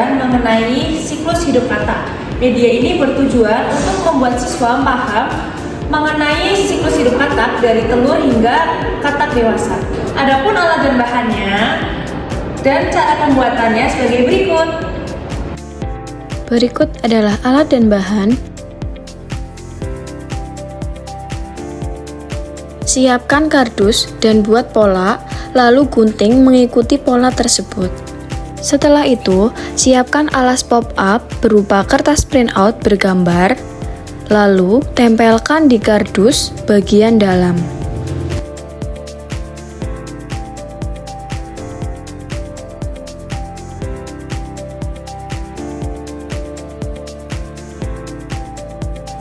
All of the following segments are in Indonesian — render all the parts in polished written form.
pelajaran mengenai siklus hidup kata. Media ini bertujuan untuk membuat siswa paham mengenai siklus hidup katak dari telur hingga katak dewasa. Adapun alat dan bahannya dan cara pembuatannya sebagai berikut. Berikut adalah alat dan bahan. Siapkan kardus dan buat pola, lalu gunting mengikuti pola tersebut. Setelah itu, siapkan alas pop-up berupa kertas printout bergambar, lalu tempelkan di kardus bagian dalam.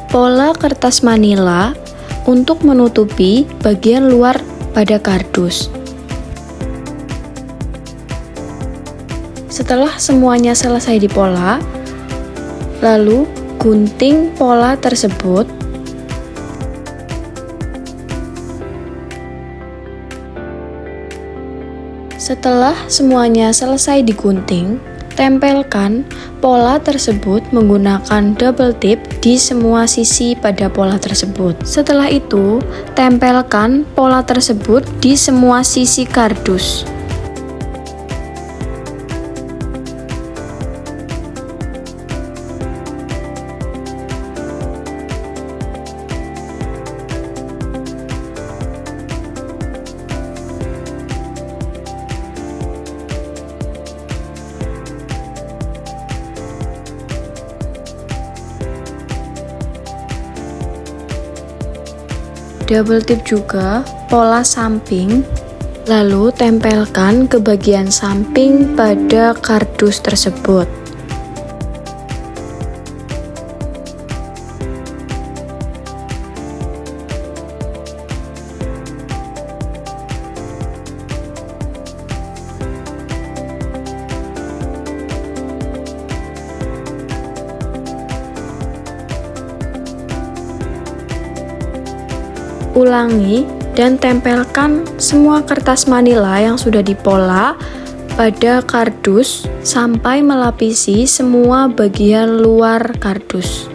Pola kertas manila untuk menutupi bagian luar pada kardus. Setelah semuanya selesai dipola, lalu gunting pola tersebut. Setelah semuanya selesai digunting, tempelkan pola tersebut menggunakan double tip di semua sisi pada pola tersebut. Setelah itu, tempelkan pola tersebut di semua sisi kardus. Double tip juga pola samping, lalu tempelkan ke bagian samping pada kardus tersebut. Ulangi dan tempelkan semua kertas manila yang sudah dipola pada kardus sampai melapisi semua bagian luar kardus.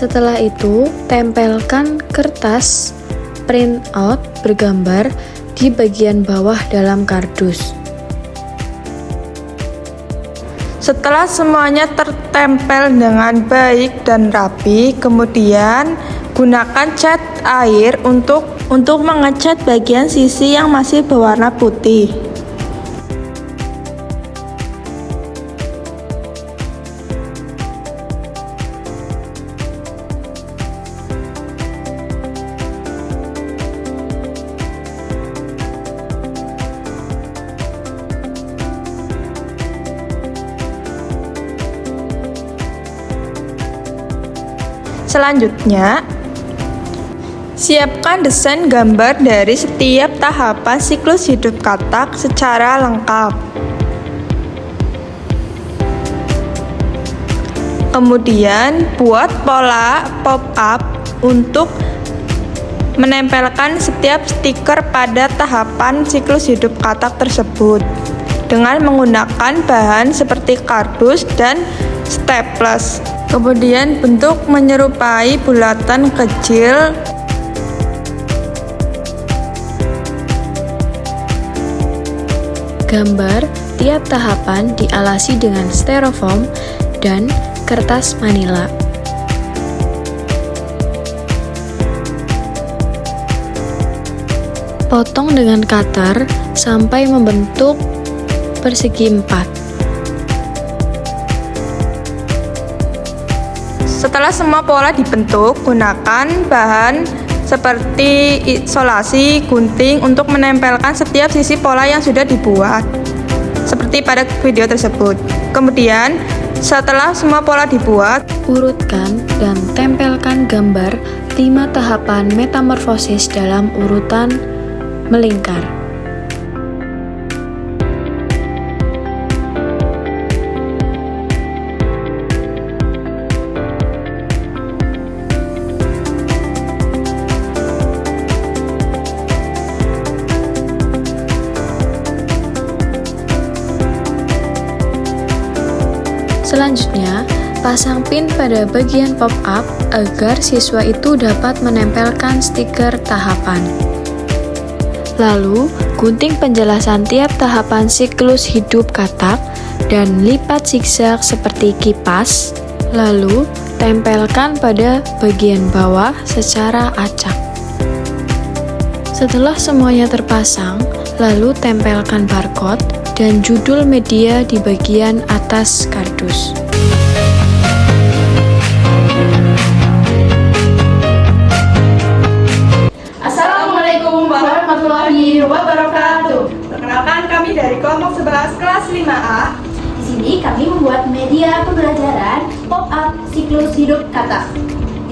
Setelah itu, tempelkan kertas printout bergambar di bagian bawah dalam kardus. Setelah semuanya tertempel dengan baik dan rapi, kemudian gunakan cat air untuk mengecat bagian sisi yang masih berwarna putih. Selanjutnya, Siapkan desain gambar dari setiap tahapan siklus hidup katak secara lengkap. Kemudian, buat pola pop-up untuk menempelkan setiap stiker pada tahapan siklus hidup katak tersebut dengan menggunakan bahan seperti kardus dan staples. Kemudian, bentuk menyerupai bulatan kecil. Gambar tiap tahapan dialasi dengan styrofoam dan kertas manila. Potong dengan cutter sampai membentuk persegi 4. Setelah semua pola dibentuk, gunakan bahan seperti isolasi gunting untuk menempelkan setiap sisi pola yang sudah dibuat, seperti pada video tersebut. Kemudian, setelah semua pola dibuat, urutkan dan tempelkan gambar 5 tahapan metamorfosis dalam urutan melingkar. Selanjutnya, pasang pin pada bagian pop-up agar siswa itu dapat menempelkan stiker tahapan. Lalu, gunting penjelasan tiap tahapan siklus hidup katak dan lipat zigzag seperti kipas. Lalu, tempelkan pada bagian bawah secara acak. Setelah semuanya terpasang, lalu tempelkan barcode dan judul media di bagian atas kardus. Assalamualaikum warahmatullahi wabarakatuh. Perkenalkan, kami dari kelompok 11 kelas 5A. Di sini kami membuat media pembelajaran pop-up siklus hidup katak.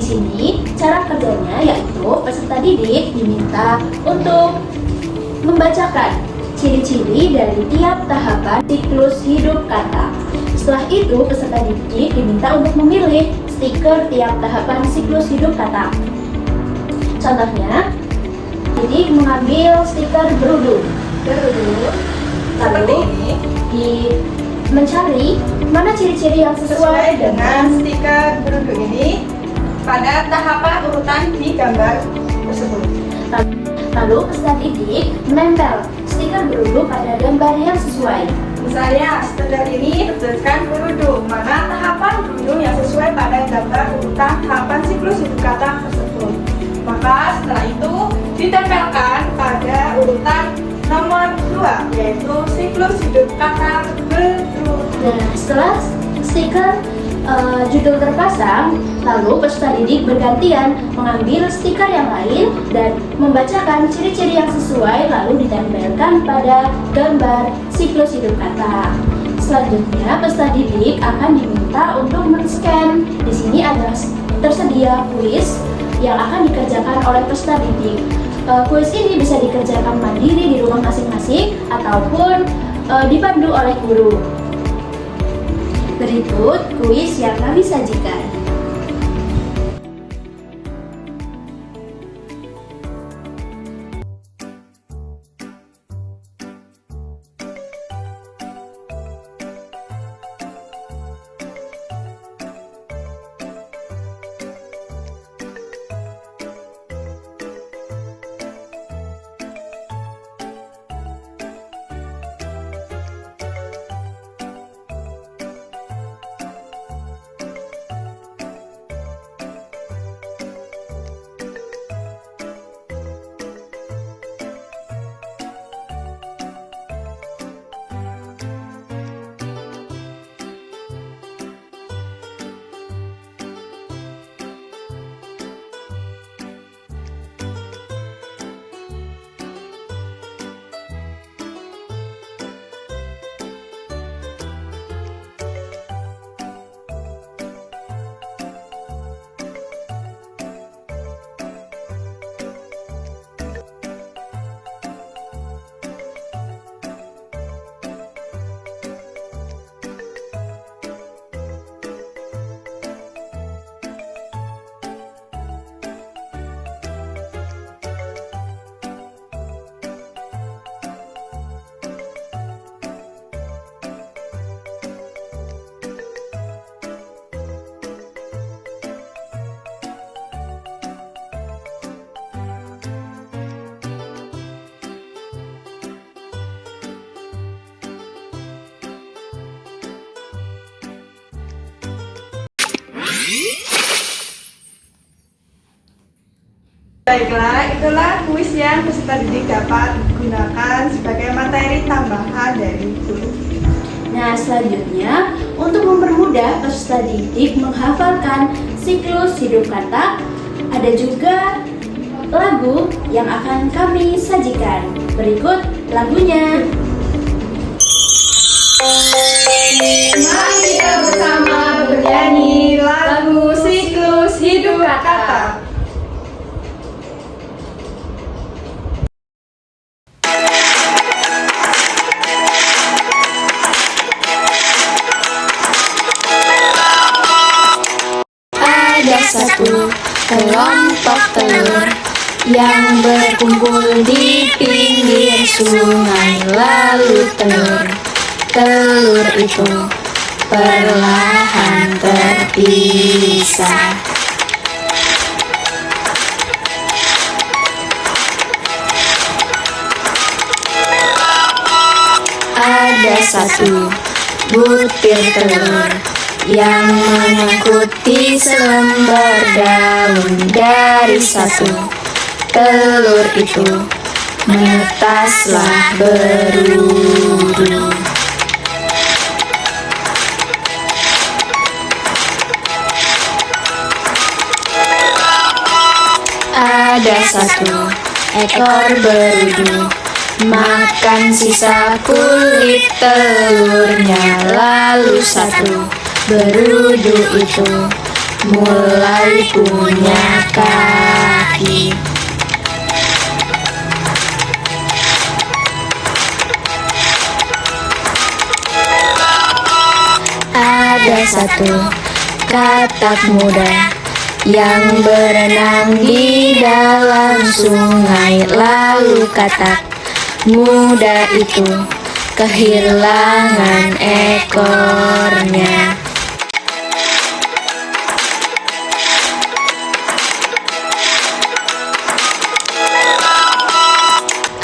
Di sini cara kerjanya yaitu peserta didik diminta untuk membacakan ciri-ciri dari tiap tahapan siklus hidup katak. Setelah itu, peserta didik diminta untuk memilih stiker tiap tahapan siklus hidup katak. Contohnya, didik mengambil stiker berudu. Seperti ini. Mencari mana ciri-ciri yang Sesuai dengan stiker berudu ini pada tahapan urutan di gambar tersebut. Lalu peserta didik menempel stiker berudu pada gambar yang sesuai. Misalnya, stiker ini bertuliskan berudu, mana tahapan berudu yang sesuai pada gambar urutan tahapan siklus hidup katak tersebut. Maka setelah itu ditempelkan pada urutan nomor 2, yaitu siklus hidup katak berudu. Nah, setelah stiker judul terpasang, lalu peserta didik bergantian mengambil stiker yang lain dan membacakan ciri-ciri yang sesuai lalu ditempelkan pada gambar siklus hidup katak. Selanjutnya, peserta didik akan diminta untuk men-scan. Di sini ada tersedia kuis yang akan dikerjakan oleh peserta didik. Kuis ini bisa dikerjakan mandiri di rumah masing-masing ataupun dipandu oleh guru. Berikut kuis yang kami sajikan. Baiklah, itulah kuis yang peserta didik dapat gunakan sebagai materi tambahan dari guru. Nah, selanjutnya untuk mempermudah peserta didik menghafalkan siklus hidup kata, ada juga lagu yang akan kami sajikan. Berikut lagunya. Mari kita bersama bernyanyi lagu siklus hidup kata. Ada satu kelompok telur yang berkumpul di pinggir sungai. Lalu telur itu perlahan terpisah. Ada satu butir telur yang menyangkut di selembar daun. Dari satu telur itu menetaslah berudu. Ada satu ekor berudu makan sisa kulit telurnya. Lalu satu berudu itu mulai punya kaki. Ada satu katak muda yang berenang di dalam sungai. Lalu katak muda itu kehilangan ekornya.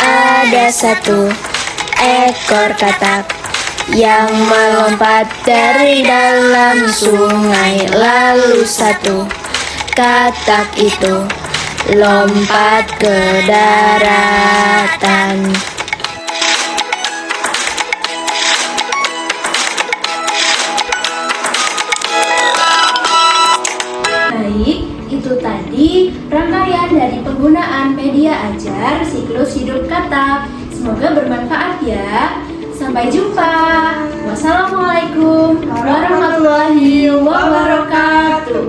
Ada satu ekor katak yang melompat dari dalam sungai. Lalu satu katak itu lompat ke daratan. Baik, itu tadi rangkaian dari penggunaan media ajar siklus hidup kata. Semoga bermanfaat ya. Sampai jumpa. Wassalamualaikum warahmatullahi wabarakatuh.